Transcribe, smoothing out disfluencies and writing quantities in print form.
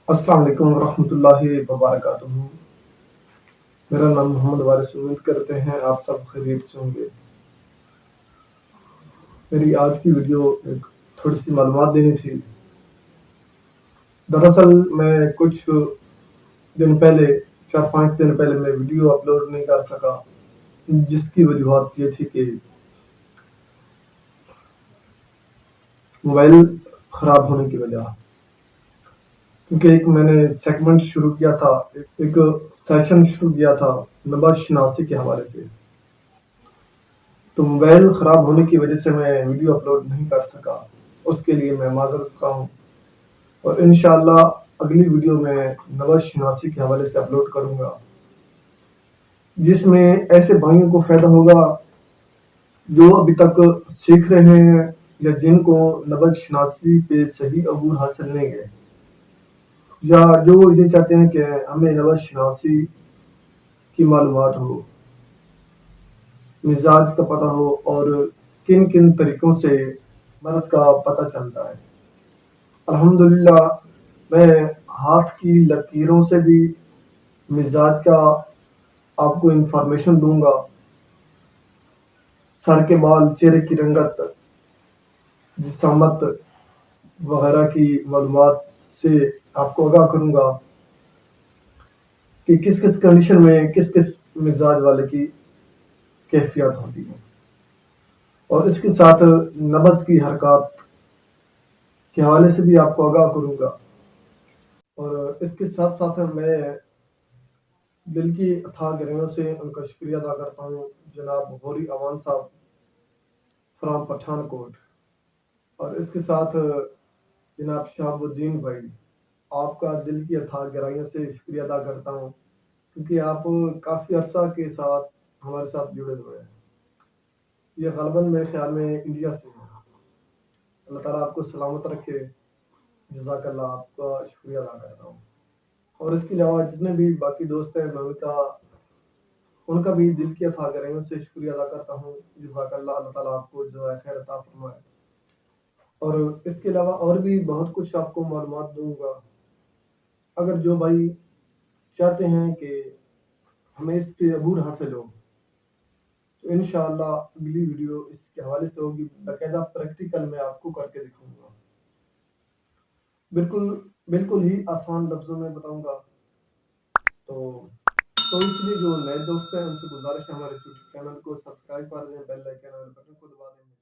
السلام علیکم ورحمۃ اللہ وبرکاتہ۔ میرا نام محمد وارث، امید کرتے ہیں آپ سب خیریت سے ہوں گے۔ میری آج کی ویڈیو ایک تھوڑی سی معلومات دینی تھی۔ دراصل میں کچھ دن پہلے 4-5 دن پہلے میں ویڈیو اپلوڈ نہیں کر سکا، جس کی وجوہات یہ تھی کہ موبائل خراب ہونے کی وجہ، کیونکہ ایک میں نے سیگمنٹ شروع کیا تھا، ایک سیشن شروع کیا تھا نبض شناسی کے حوالے سے، تو موبائل خراب ہونے کی وجہ سے میں ویڈیو اپلوڈ نہیں کر سکا۔ اس کے لیے میں معذرت خواہ ہوں، اور انشاءاللہ اگلی ویڈیو میں نبض شناسی کے حوالے سے اپلوڈ کروں گا، جس میں ایسے بھائیوں کو فائدہ ہوگا جو ابھی تک سیکھ رہے ہیں یا جن کو نبض شناسی پہ صحیح عبور حاصل نہیں ہے، یا جو یہ چاہتے ہیں کہ ہمیں نبض شناسی کی معلومات ہو، مزاج کا پتہ ہو، اور کن کن طریقوں سے مرض کا پتہ چلتا ہے۔ الحمدللہ میں ہاتھ کی لکیروں سے بھی مزاج کا آپ کو انفارمیشن دوں گا، سر کے بال، چہرے کی رنگت، جسامت وغیرہ کی معلومات سے آپ کو آگاہ کروں گا کہ کس کس کنڈیشن میں کس کس مزاج والے کی کیفیت ہوتی ہے، اور اس کے ساتھ نبض کی حرکات کے حوالے سے بھی آپ کو آگاہ کروں گا۔ اور اس کے ساتھ ساتھ میں دل کی اتھاہ گہرائیوں سے ان کا شکریہ ادا کرتا ہوں جناب غوری اوان صاحب فرام پٹھان کوٹ، اور اس کے ساتھ جناب شہاب الدین بھائی، آپ کا دل کی اتھاہ گہرائیوں سے شکریہ ادا کرتا ہوں، کیونکہ آپ کافی عرصہ کے ساتھ ہمارے ساتھ جڑے ہوئے ہیں۔ یہ غالباً میرے خیال میں انڈیا سے ہیں۔ اللہ تعالیٰ آپ کو سلامت رکھے، جزاک اللہ، آپ کا شکریہ ادا کرتا ہوں۔ اور اس کے علاوہ جتنے بھی باقی دوست ہیں، میں ان کا بھی دل کی اتھاہ گہرائیوں سے شکریہ ادا کرتا ہوں، جزاک اللہ، اللہ تعالیٰ آپ کو جزائے خیر عطا فرمائے۔ اور اس کے علاوہ اور بھی بہت کچھ آپ کو معلومات دوں گا۔ اگر جو بھائی چاہتے ہیں کہ ہمیں اس پہ عبور حاصل ہو، تو انشاءاللہ اگلی ویڈیو اس کے حوالے سے ہوگی، باقاعدہ پریکٹیکل میں آپ کو کر کے دکھاؤں گا، بالکل ہی آسان لفظوں میں بتاؤں گا۔ تو اس لیے جو نئے دوست ہیں ان سے گزارش ہے ہمارے یوٹیوب چینل کو سبسکرائب کر دیں، بیل آئیکن اور بٹن کو دبا دیں۔